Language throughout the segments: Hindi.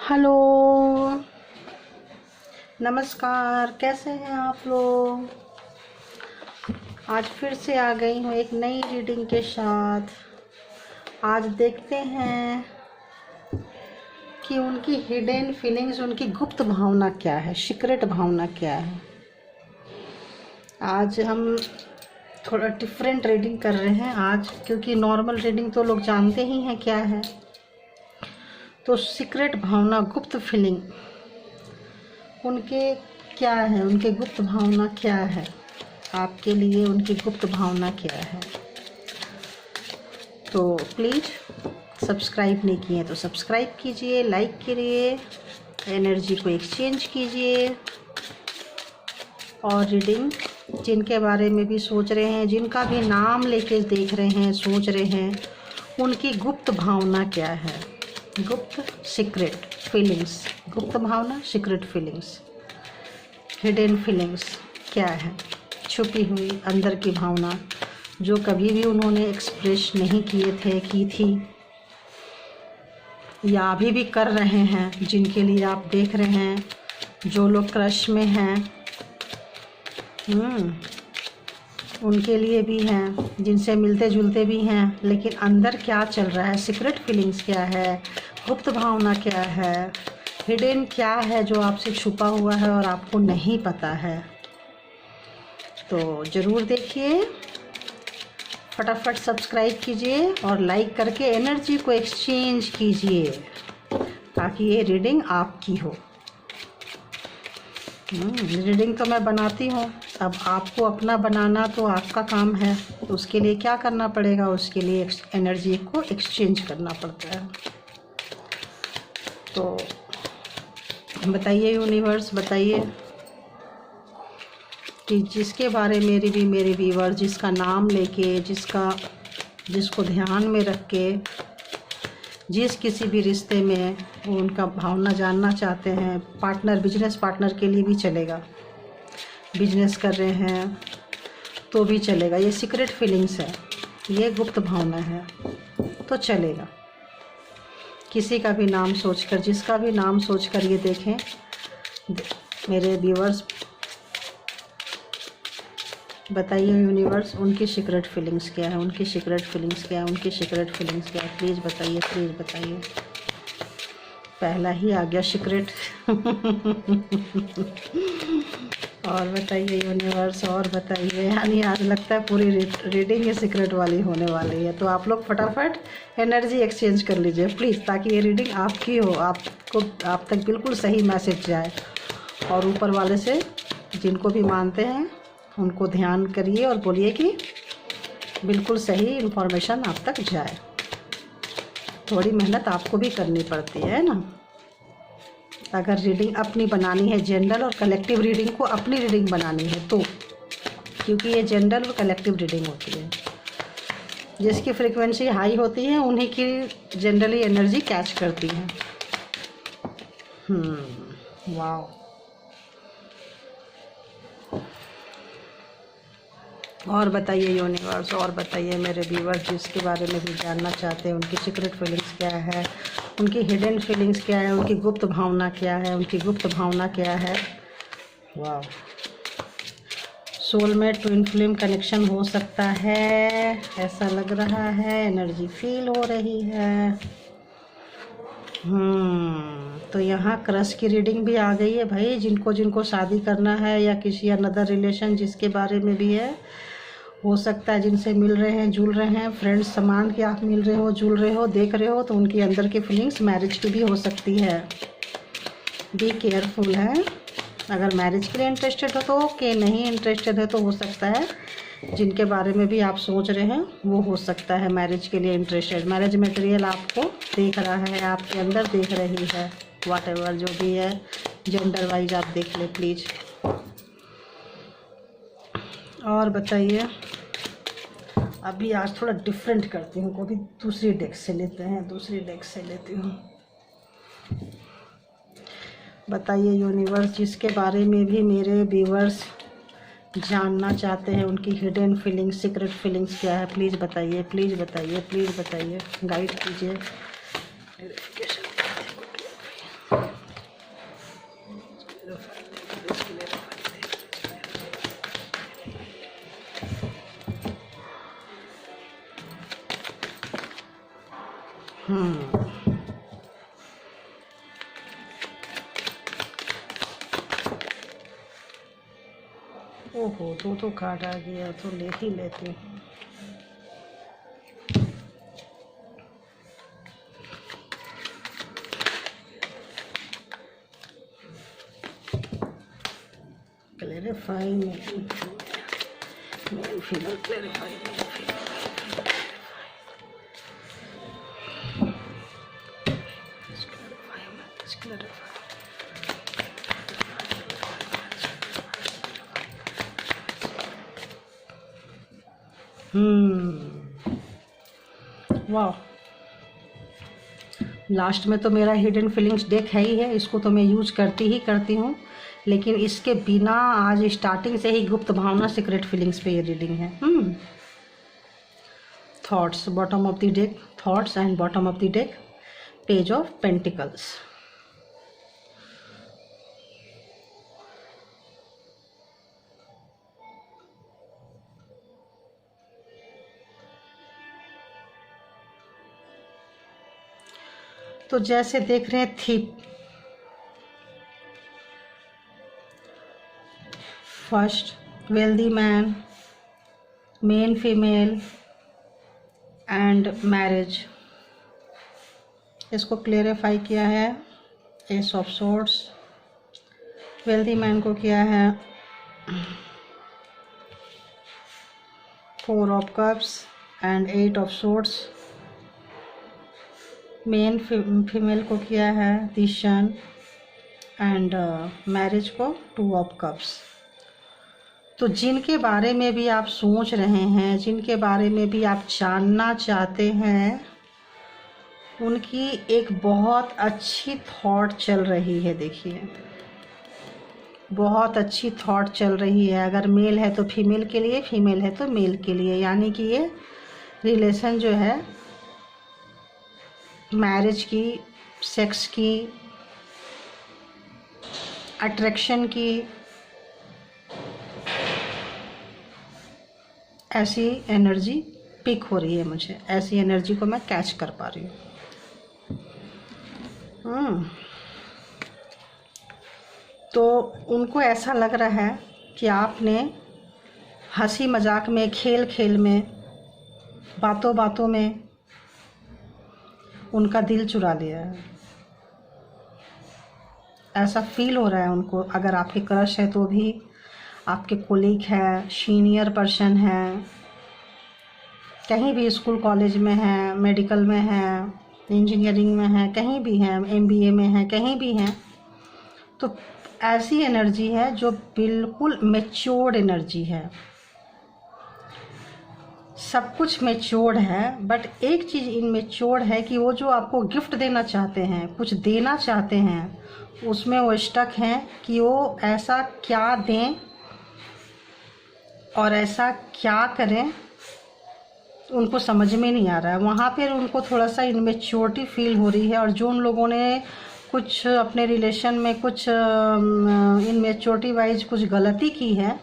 हेलो, नमस्कार। कैसे हैं आप लोग। आज फिर से आ गई हूँ एक नई रीडिंग के साथ। आज देखते हैं कि उनकी हिडन फीलिंग्स, उनकी गुप्त भावना क्या है, सीक्रेट भावना क्या है। आज हम थोड़ा डिफरेंट रीडिंग कर रहे हैं आज, क्योंकि नॉर्मल रीडिंग तो लोग जानते ही हैं क्या है। तो सीक्रेट भावना, गुप्त फीलिंग उनके क्या है, उनके गुप्त भावना क्या है आपके लिए, उनकी गुप्त भावना क्या है। तो प्लीज़ सब्सक्राइब नहीं किए तो सब्सक्राइब कीजिए, लाइक करिए, एनर्जी को एक्सचेंज कीजिए। और रीडिंग जिनके बारे में भी सोच रहे हैं, जिनका भी नाम लेके देख रहे हैं, सोच रहे हैं, उनकी गुप्त भावना क्या है, गुप्त सीक्रेट फीलिंग्स, गुप्त भावना, सीक्रेट फीलिंग्स, हिडन फीलिंग्स क्या है, छुपी हुई अंदर की भावना जो कभी भी उन्होंने एक्सप्रेस नहीं किए थे, की थी, या अभी भी कर रहे हैं, जिनके लिए आप देख रहे हैं, जो लोग क्रश में हैं, उनके लिए भी हैं, जिनसे मिलते जुलते भी हैं, लेकिन अंदर क्या चल रहा है, सीक्रेट फीलिंग्स क्या है, गुप्त भावना क्या है, हिडन क्या है जो आपसे छुपा हुआ है और आपको नहीं पता है। तो ज़रूर देखिए, फटाफट सब्सक्राइब कीजिए और लाइक करके एनर्जी को एक्सचेंज कीजिए ताकि ये रीडिंग आपकी हो। रीडिंग तो मैं बनाती हूँ, अब आपको अपना बनाना तो आपका काम है। तो उसके लिए क्या करना पड़ेगा, उसके लिए एनर्जी को एक्सचेंज करना पड़ता है। तो बताइए यूनिवर्स, बताइए कि जिसके बारे में भी मेरे व्यूअर, जिसका नाम लेके, जिसको ध्यान में रख के, जिस किसी भी रिश्ते में वो उनका भावना जानना चाहते हैं, पार्टनर, बिजनेस पार्टनर के लिए भी चलेगा, बिजनेस कर रहे हैं तो भी चलेगा, ये सीक्रेट फीलिंग्स है, ये गुप्त भावना है तो चलेगा। किसी का भी नाम सोचकर, जिसका भी नाम सोचकर ये देखें मेरे व्यूअर्स, बताइए यूनिवर्स, उनकी सीक्रेट फीलिंग्स क्या है, उनकी सीक्रेट फीलिंग्स क्या है, उनकी सीक्रेट फीलिंग्स क्या है। प्लीज़ बताइए, प्लीज़ बताइए। पहला ही आ गया सीक्रेट। और बताइए यूनिवर्स, और बताइए। यानी आज लगता है पूरी रीडिंग ये सीक्रेट वाली होने वाली है। तो आप लोग फटाफट एनर्जी एक्सचेंज कर लीजिए प्लीज़, ताकि ये रीडिंग आपकी हो, आप तक बिल्कुल सही मैसेज जाए। और ऊपर वाले से जिनको भी मानते हैं उनको ध्यान करिए और बोलिए कि बिल्कुल सही इन्फॉर्मेशन आप तक जाए। थोड़ी मेहनत आपको भी करनी पड़ती है ना, अगर रीडिंग अपनी बनानी है, जनरल और कलेक्टिव रीडिंग को अपनी रीडिंग बनानी है तो, क्योंकि ये जनरल और कलेक्टिव रीडिंग होती है। जिसकी फ्रीक्वेंसी हाई होती है उन्हीं की जनरली एनर्जी कैच करती है। वाओ। और बताइए यूनिवर्स, और बताइए मेरे व्यूअर्स, जिसके बारे में भी जानना चाहते हैं, उनकी सीक्रेट फीलिंग्स क्या है, उनकी हिडन फीलिंग्स क्या है, उनकी गुप्त भावना क्या है, उनकी गुप्त भावना क्या है। वाह। सोलमेट ट्विन फ्लेम कनेक्शन हो सकता है, ऐसा लग रहा है, एनर्जी फील हो रही है। तो यहाँ क्रश की रीडिंग भी आ गई है भाई। जिनको शादी करना है या किसी अनदर रिलेशन जिसके बारे में भी है, हो सकता है जिनसे मिल रहे हैं, जुल रहे हैं, फ्रेंड्स समान के आप मिल रहे हो, जुल रहे हो, देख रहे हो, तो उनकी अंदर की फीलिंग्स मैरिज की भी हो सकती है। बी केयरफुल है। अगर मैरिज के लिए इंटरेस्टेड हो तो ओके, नहीं इंटरेस्टेड है तो हो सकता है जिनके बारे में भी आप सोच रहे हैं वो हो सकता है मैरिज के लिए इंटरेस्टेड। मैरिज मटेरियल आपको देख रहा है, आपके अंदर देख रही है, व्हाटएवर जो भी है, जेंडर वाइज आप देख ले प्लीज़। और बताइए। अभी आज थोड़ा डिफरेंट करती हूँ, कभी दूसरी डेक से लेते हैं, दूसरी डेक से लेती हूँ। बताइए यूनिवर्स, जिसके बारे में भी मेरे व्यूअर्स जानना चाहते हैं, उनकी हिडन फीलिंग्स, सीक्रेट फीलिंग्स क्या है, प्लीज़ बताइए, प्लीज़ बताइए, प्लीज़ बताइए, गाइड कीजिए। ओहो, दो कार्ड आ गया, तो ले ही लेती हूँ। Clarify male female clarify male female वाह, लास्ट में तो मेरा हिडन फीलिंग्स डेक है ही है, इसको तो मैं यूज करती हूँ, लेकिन इसके बिना आज स्टार्टिंग से ही गुप्त भावना सीक्रेट फीलिंग्स पे ये रीडिंग है। Thoughts, bottom of the deck, thoughts and bottom of the deck, page of pentacles. तो जैसे देख रहे हैं thief, first wealthy man, main female and marriage, इसको क्लेरिफाई किया है S of swords. Wealthy man को किया है 4 of cups and 8 of swords. Main female को किया है द सन एंड मैरिज को 2 ऑफ कप्स। तो जिनके बारे में भी आप सोच रहे हैं, जिनके बारे में भी आप जानना चाहते हैं, उनकी एक बहुत अच्छी थॉट चल रही है। देखिए, बहुत अच्छी थॉट चल रही है। अगर मेल है तो फीमेल के लिए, फीमेल है तो मेल के लिए, यानी कि ये रिलेशन जो है मैरिज की, सेक्स की, अट्रैक्शन की, ऐसी एनर्जी पिक हो रही है मुझे, ऐसी एनर्जी को मैं कैच कर पा रही हूँ। तो उनको ऐसा लग रहा है कि आपने हंसी मजाक में, खेल खेल में, बातों बातों में उनका दिल चुरा लिया है। ऐसा फील हो रहा है उनको। अगर आपके क्रश है तो भी, आपके कोलीग है, सीनियर पर्सन है, कहीं भी स्कूल कॉलेज में है, मेडिकल में है, इंजीनियरिंग में है, कहीं भी है, MBA में है, कहीं भी है, तो ऐसी एनर्जी है जो बिल्कुल मैच्योर्ड एनर्जी है। सब कुछ मैच्योर्ड है, बट एक चीज़ इनमैच्योर्ड है कि वो जो आपको गिफ्ट देना चाहते हैं, कुछ देना चाहते हैं, उसमें वो स्टक हैं कि वो ऐसा क्या दें और ऐसा क्या करें, उनको समझ में नहीं आ रहा है। वहाँ पर उनको थोड़ा सा इनमैच्योरिटी फील हो रही है। और जो उन लोगों ने कुछ अपने रिलेशन में कुछ इनमैच्योरिटी वाइज कुछ गलती की है,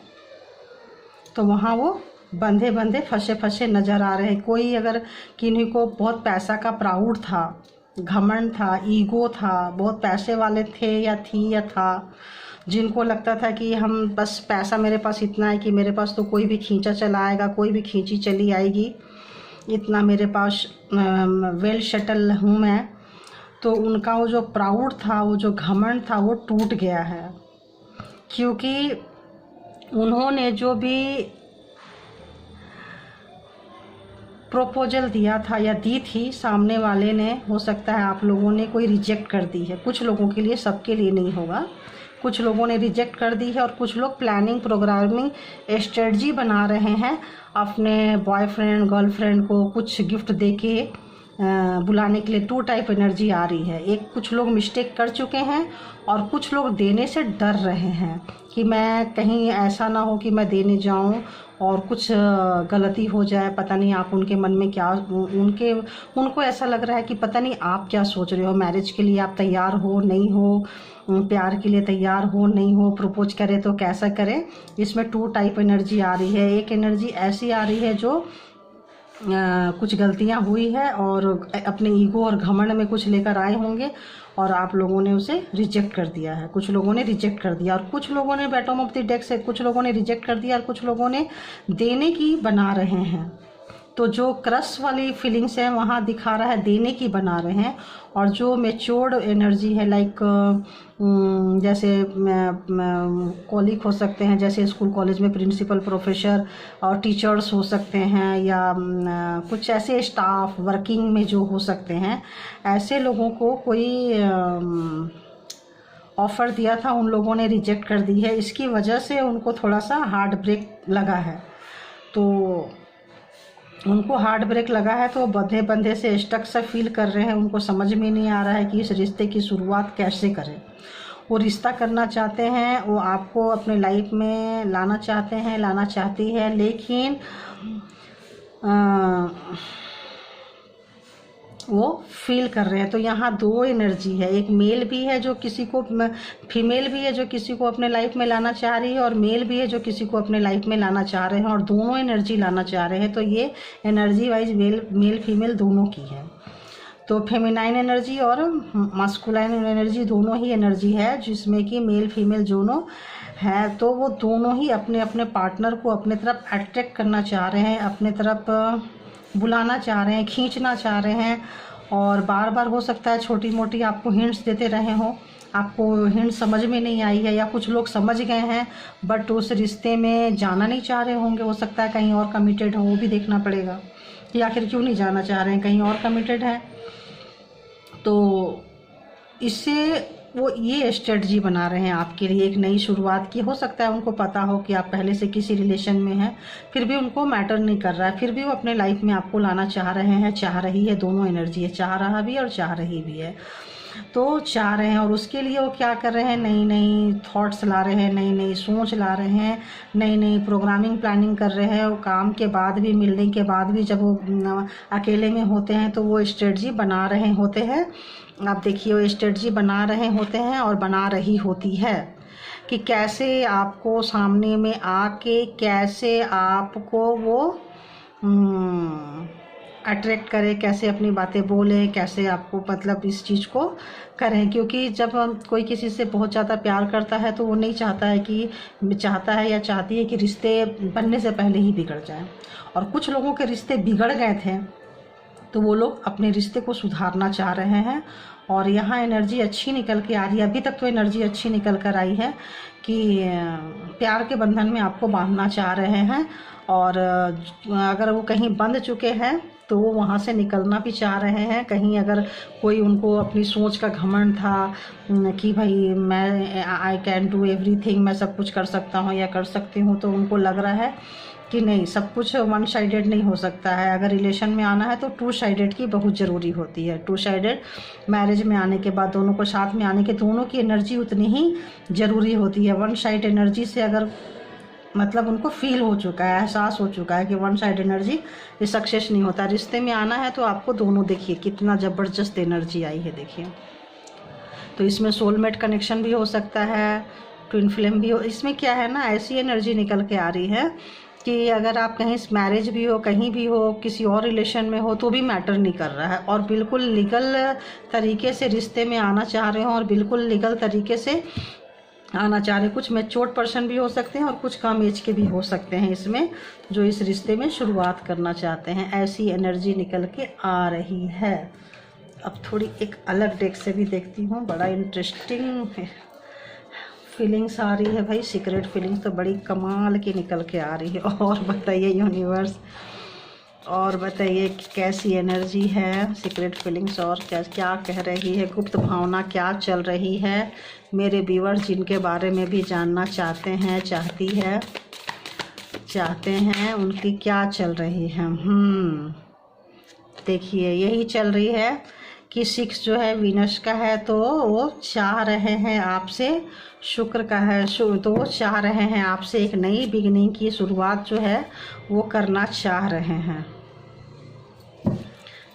तो वहाँ वो बंधे बंधे फंसे फंसे नज़र आ रहे हैं। कोई अगर किन्हीं को बहुत पैसा का प्राउड था, घमंड था, ईगो था, बहुत पैसे वाले थे या थी या था, जिनको लगता था कि हम बस पैसा मेरे पास इतना है कि मेरे पास तो कोई भी खींचा चला आएगा, कोई भी खींची चली आएगी, इतना मेरे पास वेल शटल हूँ मैं, तो उनका वो जो प्राउड था, वो जो घमंड था, वो टूट गया है। क्योंकि उन्होंने जो भी प्रपोजल दिया था या दी थी, सामने वाले ने, हो सकता है आप लोगों ने कोई रिजेक्ट कर दी है। कुछ लोगों के लिए, सबके लिए नहीं होगा, कुछ लोगों ने रिजेक्ट कर दी है। और कुछ लोग प्लानिंग, प्रोग्रामिंग, स्ट्रेटजी बना रहे हैं अपने बॉयफ्रेंड, गर्लफ्रेंड को कुछ गिफ्ट दे के बुलाने के लिए। 2 टाइप एनर्जी आ रही है। एक, कुछ लोग मिस्टेक कर चुके हैं और कुछ लोग देने से डर रहे हैं कि मैं कहीं ऐसा ना हो कि मैं देने जाऊं और कुछ गलती हो जाए। पता नहीं आप उनके मन में क्या, उनको ऐसा लग रहा है कि पता नहीं आप क्या सोच रहे हो, मैरिज के लिए आप तैयार हो नहीं हो, प्यार के लिए तैयार हो नहीं हो, प्रपोज करे तो कैसा करें। इसमें 2 टाइप एनर्जी आ रही है। एक एनर्जी ऐसी आ रही है जो कुछ गलतियां हुई है और अपने ईगो और घमंड में कुछ लेकर आए होंगे और आप लोगों ने उसे रिजेक्ट कर दिया है। कुछ लोगों ने रिजेक्ट कर दिया और कुछ लोगों ने बॉटम ऑफ द डेक से कुछ लोगों ने रिजेक्ट कर दिया और कुछ लोगों ने देने की बना रहे हैं। तो जो क्रश वाली फीलिंग्स है वहाँ दिखा रहा है देने की बना रहे हैं, और जो मेच्योर्ड एनर्जी है लाइक जैसे कॉलीग हो सकते हैं, जैसे स्कूल कॉलेज में प्रिंसिपल प्रोफेसर और टीचर्स हो सकते हैं, या कुछ ऐसे स्टाफ वर्किंग में जो हो सकते हैं, ऐसे लोगों को कोई ऑफ़र दिया था, उन लोगों ने रिजेक्ट कर दी है। इसकी वजह से उनको थोड़ा सा हार्ट ब्रेक लगा है। तो उनको हार्ट ब्रेक लगा है तो बंधे बंधे से स्टक सा फील कर रहे हैं। उनको समझ में नहीं आ रहा है कि इस रिश्ते की शुरुआत कैसे करें। वो रिश्ता करना चाहते हैं, वो आपको अपने लाइफ में लाना चाहते हैं, लाना चाहती है, लेकिन वो फील कर रहे हैं। तो यहाँ दो एनर्जी है, एक मेल भी है जो किसी को, फीमेल भी है जो किसी को अपने लाइफ में लाना चाह रही है, और मेल भी है जो किसी को अपने लाइफ में लाना चाह रहे हैं, और दोनों एनर्जी लाना चाह रहे हैं। तो ये एनर्जी वाइज मेल फीमेल दोनों की है। तो फेमिनाइन एनर्जी और मास्कुलाइन एनर्जी दोनों ही एनर्जी है, जिसमें कि मेल फीमेल दोनों है। तो वो दोनों ही अपने अपने पार्टनर को अपने तरफ अट्रैक्ट करना चाह रहे हैं, अपने तरफ बुलाना चाह रहे हैं, खींचना चाह रहे हैं। और बार बार हो सकता है छोटी मोटी आपको हिंट्स देते रहे हों, आपको हिंट समझ में नहीं आई है, या कुछ लोग समझ गए हैं बट उस रिश्ते में जाना नहीं चाह रहे होंगे। हो सकता है कहीं और कमिटेड हो, वो भी देखना पड़ेगा कि आखिर क्यों नहीं जाना चाह रहे हैं, कहीं और कमिटेड है। तो इससे वो ये स्ट्रेटजी बना रहे हैं आपके लिए एक नई शुरुआत की। हो सकता है उनको पता हो कि आप पहले से किसी रिलेशन में हैं, फिर भी उनको मैटर नहीं कर रहा है, फिर भी वो अपने लाइफ में आपको लाना चाह रहे हैं, चाह रही है, दोनों एनर्जी है, चाह रहा भी और चाह रही भी है। तो चाह रहे हैं और उसके लिए वो क्या कर रहे हैं, नई नई थॉट्स ला रहे हैं, नई नई सोच ला रहे हैं, नई नई प्रोग्रामिंग प्लानिंग कर रहे हैं। वो काम के बाद भी, मिलने के बाद भी, जब वो अकेले में होते हैं तो वो स्ट्रेटजी बना रहे होते हैं। आप देखिए वो स्ट्रेटजी बना रहे होते हैं और बना रही होती है कि कैसे आपको सामने में आके, कैसे आपको वो अट्रैक्ट करे, कैसे अपनी बातें बोले, कैसे आपको मतलब इस चीज़ को करें। क्योंकि जब हम कोई किसी से बहुत ज़्यादा प्यार करता है तो वो नहीं चाहता है कि, चाहता है या चाहती है कि रिश्ते बनने से पहले ही बिगड़ जाएं। और कुछ लोगों के रिश्ते बिगड़ गए थे तो वो लोग अपने रिश्ते को सुधारना चाह रहे हैं। और यहाँ एनर्जी अच्छी निकल के आ रही है, अभी तक तो एनर्जी अच्छी निकल कर आई है कि प्यार के बंधन में आपको बांधना चाह रहे हैं। और अगर वो कहीं बंध चुके हैं तो वो वहाँ से निकलना भी चाह रहे हैं। कहीं अगर कोई उनको अपनी सोच का घमंड था कि भाई मैं आई कैन डू एवरीथिंग, मैं सब कुछ कर सकता हूँ या कर सकती हूँ, तो उनको लग रहा है कि नहीं, सब कुछ वन साइडेड नहीं हो सकता है। अगर रिलेशन में आना है तो टू साइडेड की बहुत ज़रूरी होती है। टू साइडेड मैरिज में आने के बाद दोनों को साथ में आने के, दोनों की एनर्जी उतनी ही ज़रूरी होती है। वन साइड एनर्जी से अगर मतलब उनको फील हो चुका है, एहसास हो चुका है कि वन साइड एनर्जी ये सक्सेस नहीं होता। रिश्ते में आना है तो आपको दोनों, देखिए कितना ज़बरदस्त एनर्जी आई है, देखिए। तो इसमें सोलमेट कनेक्शन भी हो सकता है, ट्विन फ्लेम भी हो। इसमें क्या है ना, ऐसी एनर्जी निकल के आ रही है कि अगर आप कहीं मैरिज भी हो, कहीं भी हो, किसी और रिलेशन में हो, तो भी मैटर नहीं कर रहा है। और बिल्कुल लीगल तरीके से रिश्ते में आना चाह रहे हो और बिल्कुल लीगल तरीके से आना चाह रहे हैं। कुछ मैच्योर्ड पर्सन भी हो सकते हैं और कुछ कम एज के भी हो सकते हैं इसमें, जो इस रिश्ते में शुरुआत करना चाहते हैं। ऐसी एनर्जी निकल के आ रही है। अब थोड़ी एक अलग डेक से भी देखती हूँ, बड़ा इंटरेस्टिंग फीलिंग्स आ रही है भाई। सीक्रेट फीलिंग्स तो बड़ी कमाल की निकल के आ रही है। और बताइए यूनिवर्स, और बताइए कैसी एनर्जी है सीक्रेट फीलिंग्स, और क्या कह रही है, गुप्त भावना क्या चल रही है मेरे व्यूअर्स, जिनके बारे में भी जानना चाहते हैं, चाहते हैं, उनकी क्या चल रही है। देखिए यही चल रही है कि 6 जो है वीनस का है, तो वो चाह रहे हैं आपसे, शुक्र का है, तो वो चाह रहे हैं आपसे एक नई बिगिनिंग की शुरुआत जो है वो करना चाह रहे हैं,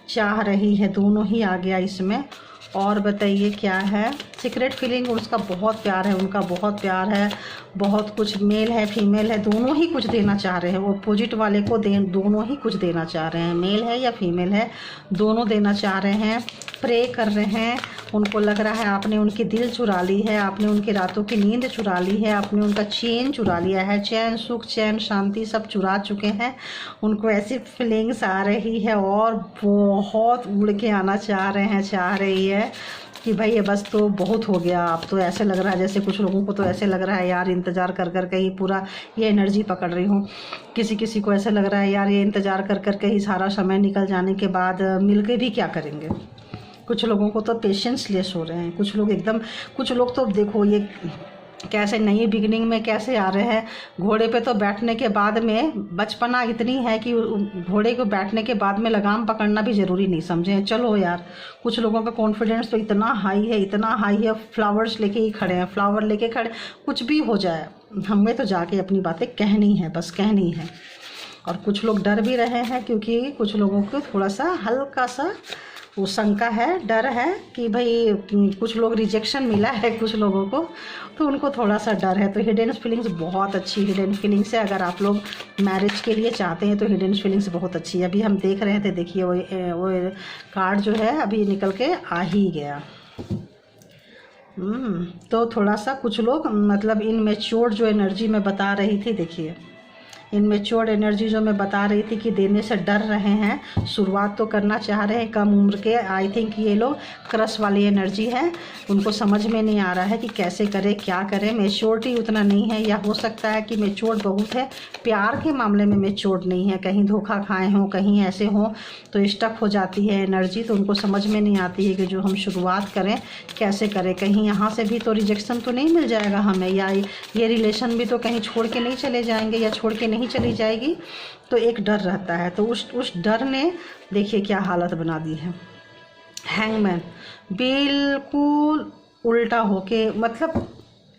चाह रही है, दोनों ही आ गया इसमें। और बताइए क्या है सीक्रेट फीलिंग। उसका बहुत प्यार है, उनका बहुत प्यार है, बहुत कुछ, मेल है फीमेल है दोनों ही कुछ देना चाह रहे हैं। वो अपोजिट वाले को दोनों ही कुछ देना चाह रहे हैं, मेल है या फीमेल है दोनों देना चाह रहे हैं। प्रे कर रहे हैं, उनको लग रहा है आपने उनकी दिल चुरा ली है, आपने उनकी रातों की नींद चुरा ली है, आपने उनका चैन चुरा लिया है, चैन सुख चैन शांति सब चुरा चुके हैं। उनको ऐसी फीलिंग्स आ रही है और बहुत उड़ के आना चाह रहे हैं, चाह रही है कि भाई ये बस तो बहुत हो गया। अब तो ऐसे लग रहा है जैसे कुछ लोगों को तो ऐसे लग रहा है यार इंतज़ार कर कर के ही पूरा ये एनर्जी पकड़ रही हूँ। किसी किसी को ऐसा लग रहा है यार ये इंतज़ार कर कर के ही सारा समय निकल जाने के बाद मिल के भी क्या करेंगे। कुछ लोगों को तो पेशेंस लेस हो रहे हैं, कुछ लोग एकदम, कुछ लोग तो देखो ये कैसे नई बिगिनिंग में कैसे आ रहे हैं। घोड़े पे तो बैठने के बाद में बचपना इतनी है कि घोड़े को बैठने के बाद में लगाम पकड़ना भी ज़रूरी नहीं समझे। चलो यार, कुछ लोगों का कॉन्फिडेंस तो इतना हाई है, इतना हाई है, फ्लावर्स लेके ही खड़े हैं, फ्लावर लेके खड़े, कुछ भी हो जाए हमें तो जाके अपनी बातें कहनी है, बस कहनी है। और कुछ लोग डर भी रहे हैं क्योंकि कुछ लोगों को थोड़ा सा हल्का सा वो शंका है, डर है कि भाई कुछ लोग रिजेक्शन मिला है कुछ लोगों को, तो उनको थोड़ा सा डर है। तो हिडन फीलिंग्स बहुत अच्छी हिडन फीलिंग्स है। अगर आप लोग मैरिज के लिए चाहते हैं तो हिडन फीलिंग्स बहुत अच्छी है। अभी हम देख रहे थे, देखिए वो कार्ड जो है अभी निकल के आ ही गया। तो थोड़ा सा कुछ लोग मतलब इनमेच्योर जो एनर्जी मैं बता रही थी, देखिए इनमेच्योर एनर्जी जो मैं बता रही थी कि देने से डर रहे हैं, शुरुआत तो करना चाह रहे हैं कम उम्र के। आई थिंक ये लोग क्रश वाली एनर्जी है, उनको समझ में नहीं आ रहा है कि कैसे करें क्या करें। मेच्योरिटी उतना नहीं है, या हो सकता है कि मेच्योर बहुत है, प्यार के मामले में मेच्योर नहीं है, कहीं धोखा खाए हों, कहीं ऐसे हों तो स्टक हो जाती है एनर्जी। तो उनको समझ में नहीं आती है कि जो हम शुरुआत करें कैसे करें, कहीं यहाँ से भी तो रिजेक्शन तो नहीं मिल जाएगा हमें, या ये रिलेशन भी तो कहीं छोड़ के नहीं चले जाएंगे या छोड़ के नहीं चली जाएगी। तो एक डर रहता है। तो उस डर ने देखिए क्या हालत बना दी है। हैंगमैन बिल्कुल उल्टा होके, मतलब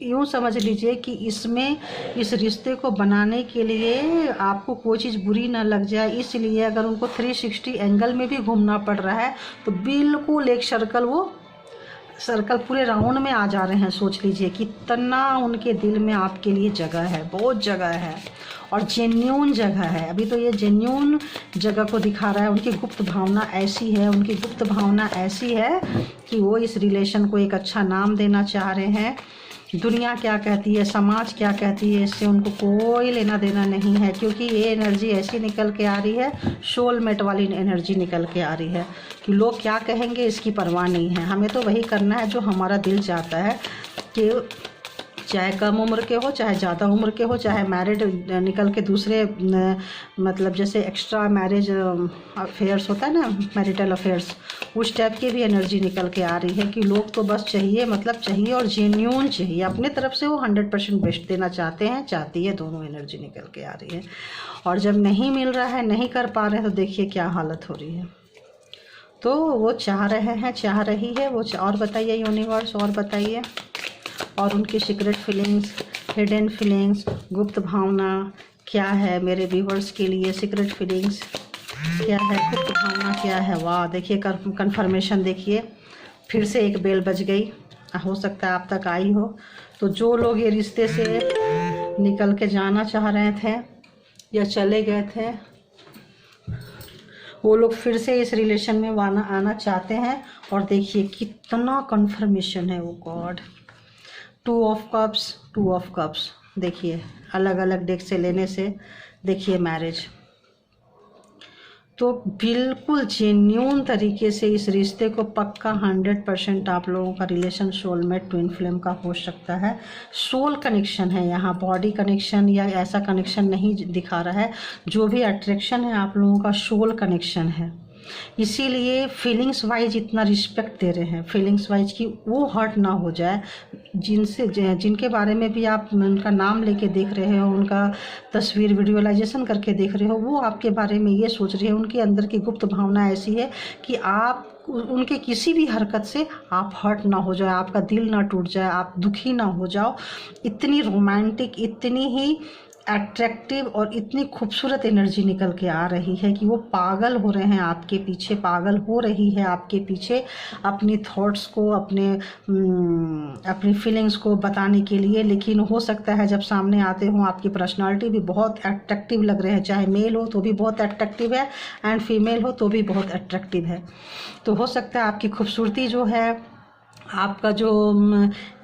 यूँ समझ लीजिए कि इसमें इस रिश्ते को बनाने के लिए आपको कोई चीज़ बुरी ना लग जाए, इसलिए अगर उनको 360 एंगल में भी घूमना पड़ रहा है तो बिल्कुल एक सर्कल पूरे राउंड में आ जा रहे हैं। सोच लीजिए कितना उनके दिल में आपके लिए जगह है, बहुत जगह है और जेन्यून जगह है। अभी तो ये जेन्यून जगह को दिखा रहा है। उनकी गुप्त भावना ऐसी है, उनकी गुप्त भावना ऐसी है कि वो इस रिलेशन को एक अच्छा नाम देना चाह रहे हैं। दुनिया क्या कहती है, समाज क्या कहती है, इससे उनको कोई लेना देना नहीं है, क्योंकि ये एनर्जी ऐसी निकल के आ रही है, सोलमेट वाली एनर्जी निकल के आ रही है कि लोग क्या कहेंगे इसकी परवाह नहीं है। हमें तो वही करना है जो हमारा दिल चाहता है, कि चाहे कम उम्र के हो चाहे ज़्यादा उम्र के हो, चाहे मैरिड निकल के दूसरे मतलब जैसे एक्स्ट्रा मैरिज अफेयर्स होता है ना, मैरिटल अफेयर्स, उस टाइप की भी एनर्जी निकल के आ रही है कि लोग तो बस चाहिए, मतलब चाहिए और जेन्यून चाहिए, अपने तरफ से वो 100% बेस्ट देना चाहते हैं, चाहती है, दोनों एनर्जी निकल के आ रही है। और जब नहीं मिल रहा है, नहीं कर पा रहे हैं, तो देखिए क्या हालत हो रही है। तो वो चाह रहे हैं, चाह रही है वो। और बताइए यूनिवर्स, और बताइए, और उनकी सीक्रेट फीलिंग्स, हिडन फीलिंग्स, गुप्त भावना क्या है मेरे व्यूवर्स के लिए। सीक्रेट फीलिंग्स क्या है, गुप्त भावना क्या है। वाह, देखिए कंफर्मेशन, देखिए फिर से एक बेल बज गई, हो सकता है आप तक आई हो। तो जो लोग ये रिश्ते से निकल के जाना चाह रहे थे या चले गए थे, वो लोग फिर से इस रिलेशन में आना चाहते हैं। और देखिए कितना कंफर्मेशन है, वो God, 2 of cups, 2 of cups. देखिए अलग अलग डेक से लेने से देखिए मैरिज, तो बिल्कुल जेन्यून तरीके से इस रिश्ते को पक्का 100% आप लोगों का रिलेशन सोलमेट ट्विन फ्लेम का हो सकता है। सोल कनेक्शन है यहाँ, बॉडी कनेक्शन या ऐसा कनेक्शन नहीं दिखा रहा है। जो भी अट्रैक्शन है आप लोगों का सोल कनेक्शन है, इसीलिए फीलिंग्स वाइज इतना रिस्पेक्ट दे रहे हैं, फीलिंग्स वाइज कि वो हर्ट ना हो जाए। जिनके बारे में भी आप उनका नाम लेके देख रहे हो, उनका तस्वीर विजुअलाइजेशन करके देख रहे हो, वो आपके बारे में ये सोच रहे हैं। उनके अंदर की गुप्त भावना ऐसी है कि आप उनके किसी भी हरकत से आप हर्ट ना हो जाए, आपका दिल ना टूट जाए, आप दुखी ना हो जाओ। इतनी रोमांटिक, इतनी ही अट्रैक्टिव और इतनी खूबसूरत एनर्जी निकल के आ रही है कि वो पागल हो रहे हैं आपके पीछे, पागल हो रही है आपके पीछे अपनी थॉट्स को, अपनी फीलिंग्स को बताने के लिए। लेकिन हो सकता है जब सामने आते हो आपकी पर्सनालिटी भी बहुत अट्रैक्टिव लग रहे हैं, चाहे मेल हो तो भी बहुत अट्रैक्टिव है एंड फीमेल हो तो भी बहुत अट्रैक्टिव है। तो हो सकता है आपकी खूबसूरती जो है, आपका जो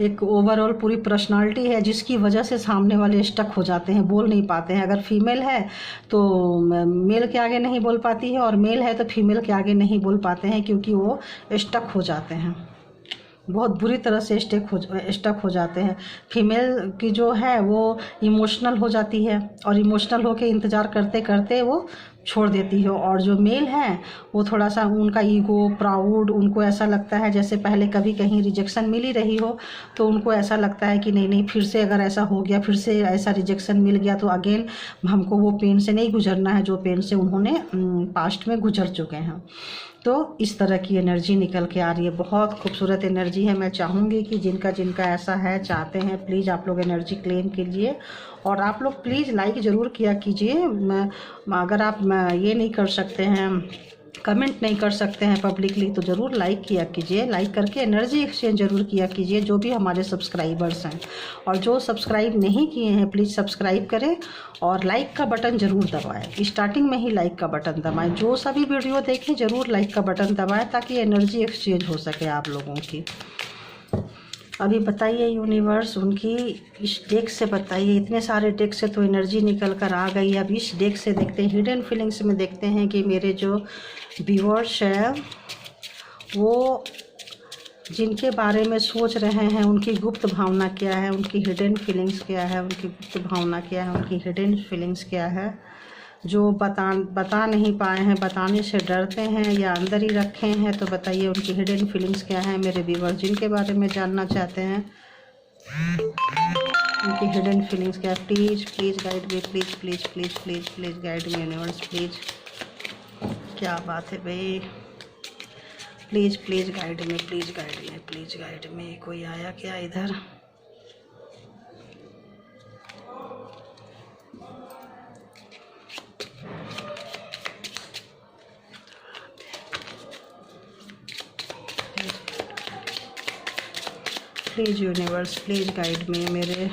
एक ओवरऑल पूरी पर्सनालिटी है, जिसकी वजह से सामने वाले स्टक हो जाते हैं, बोल नहीं पाते हैं। अगर फीमेल है तो मेल के आगे नहीं बोल पाती है, और मेल है तो फीमेल के आगे नहीं बोल पाते हैं, क्योंकि वो स्टक हो जाते हैं, बहुत बुरी तरह से स्टक हो जाते हैं। फीमेल की जो है वो इमोशनल हो जाती है, और इमोशनल होकर इंतज़ार करते करते वो छोड़ देती है। और जो मेल हैं वो थोड़ा सा उनका ईगो, प्राउड, उनको ऐसा लगता है जैसे पहले कभी कहीं रिजेक्शन मिली रही हो, तो उनको ऐसा लगता है कि नहीं नहीं, फिर से अगर ऐसा हो गया, फिर से ऐसा रिजेक्शन मिल गया तो अगेन हमको वो पेन से नहीं गुजरना है जो पेन से उन्होंने पास्ट में गुजर चुके हैं। तो इस तरह की एनर्जी निकल के आ रही है, बहुत खूबसूरत एनर्जी है। मैं चाहूँगी कि जिनका जिनका ऐसा है, चाहते हैं, प्लीज़ आप लोग एनर्जी क्लेम कीजिए। और आप लोग प्लीज़ लाइक ज़रूर किया कीजिए। अगर आप ये नहीं कर सकते हैं, कमेंट नहीं कर सकते हैं पब्लिकली, तो ज़रूर लाइक किया कीजिए। लाइक करके एनर्जी एक्सचेंज ज़रूर किया कीजिए जो भी हमारे सब्सक्राइबर्स हैं। और जो सब्सक्राइब नहीं किए हैं प्लीज़ सब्सक्राइब करें और लाइक का बटन ज़रूर दबाएं। स्टार्टिंग में ही लाइक का बटन दबाएं। जो सभी वीडियो देखें ज़रूर लाइक का बटन दबाएं, ताकि एनर्जी एक्सचेंज हो सके आप लोगों की। अभी बताइए यूनिवर्स, उनकी इस डेक से बताइए। इतने सारे डेक से तो एनर्जी निकल कर आ गई। अब इस डेक से देखते हैं, हिडन फीलिंग्स में देखते हैं कि मेरे जो व्यूअर्स हैं वो जिनके बारे में सोच रहे हैं, उनकी गुप्त भावना क्या है, उनकी हिडन फीलिंग्स क्या है, उनकी गुप्त भावना क्या है, उनकी हिडन फीलिंग्स क्या है, जो बता नहीं पाए हैं, बताने से डरते हैं या अंदर ही रखे हैं। तो बताइए उनकी हिडन फीलिंग्स क्या है मेरे व्यूअर्स, जिनके बारे में जानना चाहते हैं, उनकी हिडन फीलिंग्स क्या है। Please please guide me, please please please please please guide me universe, please. क्या बात है भाई, please please guide me, please guide me, please guide me. कोई आया क्या इधर? Please universe, please guide me. मेरे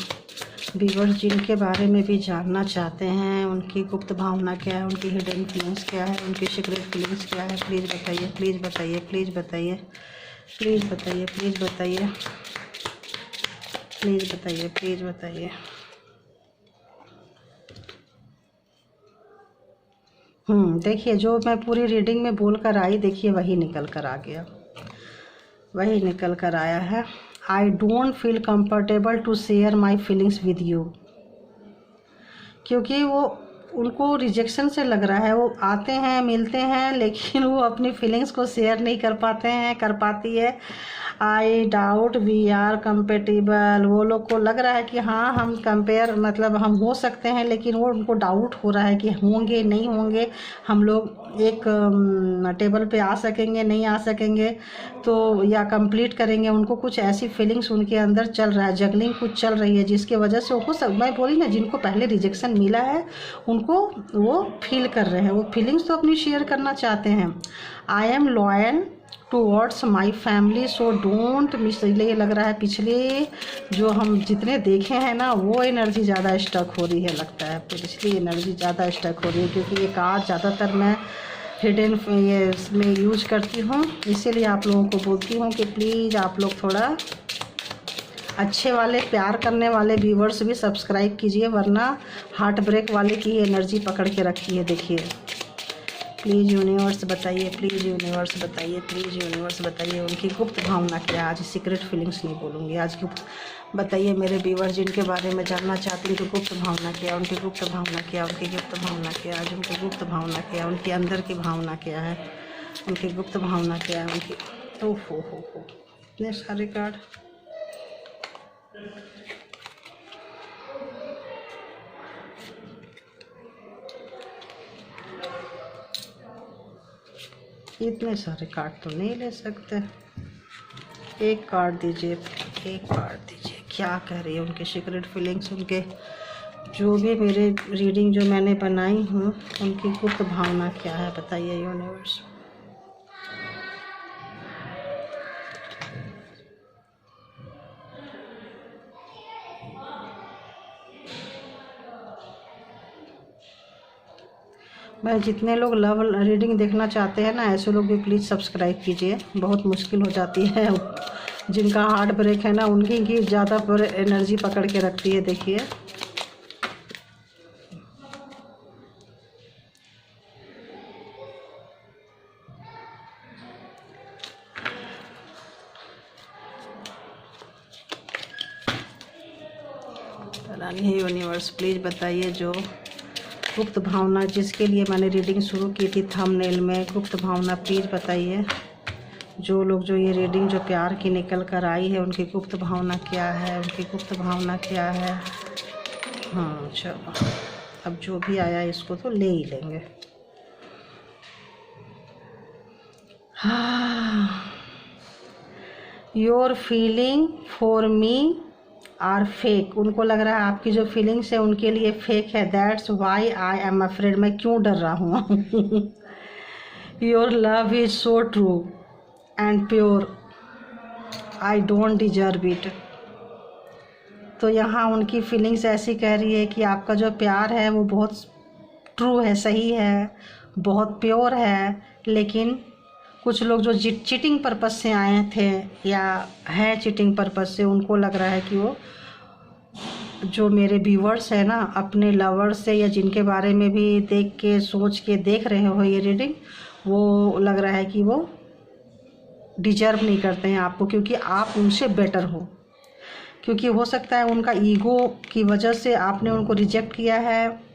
व्यूअर्स जिनके बारे में भी जानना चाहते हैं, उनकी गुप्त भावना क्या है, उनकी हिडन फीलिंग्स क्या है, उनकी सीक्रेट फीलिंग्स क्या है, प्लीज़ बताइए, प्लीज़ बताइए, प्लीज़ बताइए, प्लीज़ बताइए, प्लीज़ बताइए, प्लीज़ बताइए, प्लीज़ बताइए। देखिए जो मैं पूरी रीडिंग में बोल कर आई, देखिए वही निकल कर आ गया, वही निकल कर आया है। I don't feel comfortable to share my feelings with you. क्योंकि वो उनको रिजेक्शन से लग रहा है, वो आते हैं, मिलते हैं, लेकिन वो अपनी फीलिंग्स को शेयर नहीं कर पाते हैं, कर पाती है। I doubt we are compatible. वो लोग को लग रहा है कि हाँ हम कंपेयर, मतलब हम हो सकते हैं, लेकिन वो उनको डाउट हो रहा है कि होंगे नहीं होंगे, हम लोग एक टेबल पे आ सकेंगे नहीं आ सकेंगे, तो या कंप्लीट करेंगे। उनको कुछ ऐसी फीलिंग्स उनके अंदर चल रहा है, जगलिंग कुछ चल रही है, जिसके वजह से वो सब, मैं बोली ना, जिनको पहले रिजेक्शन मिला है उनको वो फील कर रहे हैं, वो फीलिंग्स तो अपनी शेयर करना चाहते हैं। I am loyal towards my family so don't miss. इसलिए लग रहा है पिछले जो हम जितने देखे हैं ना, वो एनर्जी ज़्यादा स्टक हो रही है, लगता है पिछली एनर्जी ज़्यादा स्टक हो रही है। क्योंकि ये कार्ड ज़्यादातर मैं हिडन ये इसमें यूज करती हूँ, इसीलिए आप लोगों को बोलती हूँ कि प्लीज़ आप लोग थोड़ा अच्छे वाले, प्यार करने वाले व्यूवर्स भी सब्सक्राइब कीजिए, वरना हार्ट ब्रेक वाले की एनर्जी पकड़ के रखी है। देखिए प्लीज़ यूनिवर्स बताइए, प्लीज़ यूनिवर्स बताइए, प्लीज़ यूनिवर्स बताइए उनकी गुप्त भावना क्या। आज सीक्रेट फीलिंग्स नहीं बोलूँगी, आज गुप्त बताइए मेरे व्यूअर्स जिनके बारे में जानना चाहती हूँ, उनकी गुप्त भावना क्या, उनकी गुप्त भावना क्या, उनकी गुप्त भावना क्या, आज उनकी गुप्त भावना क्या, उनके अंदर की भावना क्या है, उनकी गुप्त भावना क्या है, उनकी। ओहो हो इतने सारे कार्ड। इतने सारे कार्ड तो नहीं ले सकते, एक कार्ड दीजिए, एक कार्ड दीजिए। क्या कह रही है उनकी सीक्रेट फीलिंग्स, उनके जो भी मेरे रीडिंग जो मैंने बनाई हूँ उनकी गुप्त भावना क्या है, बताइए यूनिवर्स। मैं जितने लोग लव रीडिंग देखना चाहते हैं ना, ऐसे लोग भी प्लीज़ सब्सक्राइब कीजिए। बहुत मुश्किल हो जाती है, जिनका हार्ट ब्रेक है ना उनकी की ज़्यादा पर एनर्जी पकड़ के रखती है। देखिए रानी यूनिवर्स प्लीज़ बताइए जो गुप्त भावना जिसके लिए मैंने रीडिंग शुरू की थी थंबनेल में, गुप्त भावना प्लीज़ बताइए। जो लोग जो ये रीडिंग जो प्यार की निकल कर आई है उनकी गुप्त भावना क्या है, उनकी गुप्त भावना क्या है। हाँ चलो, अब जो भी आया इसको तो ले ही लेंगे। हाँ, your feeling for me are fake. उनको लग रहा है आपकी जो फीलिंग्स है उनके लिए फेक है। That's why I am afraid. मैं क्यों डर रहा हूँ। Your love is so true and pure, I don't deserve it. तो यहाँ उनकी फीलिंग्स ऐसी कह रही है कि आपका जो प्यार है वो बहुत ट्रू है, सही है, बहुत प्योर है, लेकिन कुछ लोग जो चीटिंग पर्पस से आए थे या हैं चीटिंग पर्पस से, उनको लग रहा है कि वो जो मेरे व्यूवर्स है ना अपने लवर्स से या जिनके बारे में भी देख के सोच के देख रहे हो ये रीडिंग, वो लग रहा है कि वो डिजर्व नहीं करते हैं आपको, क्योंकि आप उनसे बेटर हो। क्योंकि हो सकता है उनका ईगो की वजह से आपने उनको रिजेक्ट किया है,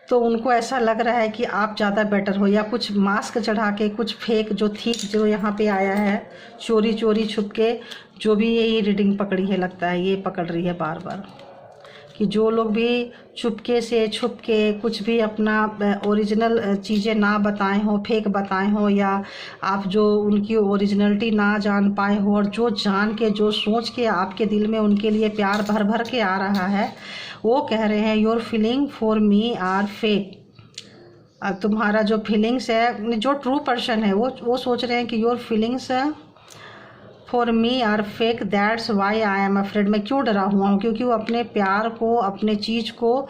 तो उनको ऐसा लग रहा है कि आप ज़्यादा बेटर हो, या कुछ मास्क चढ़ा के कुछ फेक जो थीक जो यहाँ पे आया है चोरी चोरी छुप के जो भी ये रीडिंग पकड़ी है, लगता है ये पकड़ रही है बार बार कि जो लोग भी चुपके से छुप के कुछ भी अपना ओरिजिनल चीज़ें ना बताए हों, फेक बताए हों, या आप जो उनकी ओरिजिनलिटी ना जान पाए हो, और जो जान के जो सोच के आपके दिल में उनके लिए प्यार भर भर के आ रहा है, वो कह रहे हैं your feeling for me are fake. तुम्हारा जो फीलिंग्स है, जो ट्रू पर्सन है वो सोच रहे हैं कि your feelings for me are fake, that's why I am afraid. मैं क्यों डरा हुआ हूँ, क्योंकि वो अपने प्यार को, अपने चीज़ को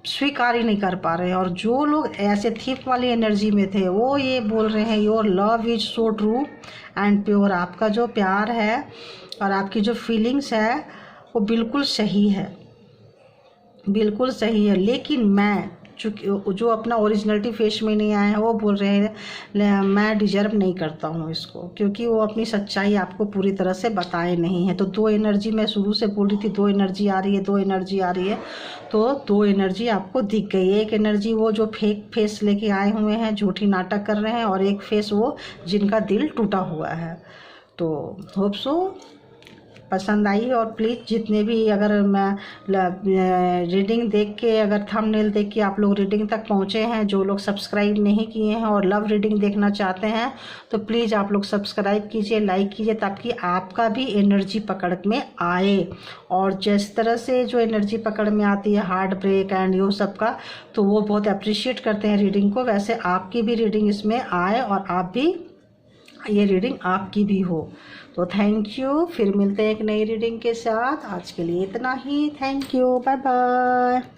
स्वीकार ही नहीं कर पा रहे हैं। और जो लोग ऐसे थीप वाली एनर्जी में थे वो ये बोल रहे हैं your love is so true and pure. आपका जो प्यार है और आपकी जो फीलिंग्स है वो बिल्कुल सही है, बिल्कुल सही है, लेकिन मैं चूँकि जो अपना ओरिजिनलिटी फेस में नहीं आया है वो बोल रहे हैं मैं डिजर्व नहीं करता हूँ इसको, क्योंकि वो अपनी सच्चाई आपको पूरी तरह से बताए नहीं है। तो दो एनर्जी मैं शुरू से बोल रही थी, दो एनर्जी आ रही है, दो एनर्जी आ रही है, तो दो एनर्जी आपको दिख गई है। एक एनर्जी वो जो फेक फेस लेके आए हुए हैं, झूठी नाटक कर रहे हैं, और एक फेस वो जिनका दिल टूटा हुआ है। तो होप सो पसंद आई। और प्लीज़ जितने भी अगर मैं रीडिंग देख के, अगर थंबनेल देख के आप लोग रीडिंग तक पहुँचे हैं, जो लोग सब्सक्राइब नहीं किए हैं और लव रीडिंग देखना चाहते हैं, तो प्लीज़ आप लोग सब्सक्राइब कीजिए, लाइक कीजिए, ताकि आपका भी एनर्जी पकड़ में आए। और जिस तरह से जो एनर्जी पकड़ में आती है हार्ट ब्रेक एंड यो सब का, तो वो बहुत अप्रिशिएट करते हैं रीडिंग को, वैसे आपकी भी रीडिंग इसमें आए और आप भी ये रीडिंग आपकी भी हो। तो थैंक यू, फिर मिलते हैं एक नई रीडिंग के साथ। आज के लिए इतना ही, थैंक यू, बाय बाय।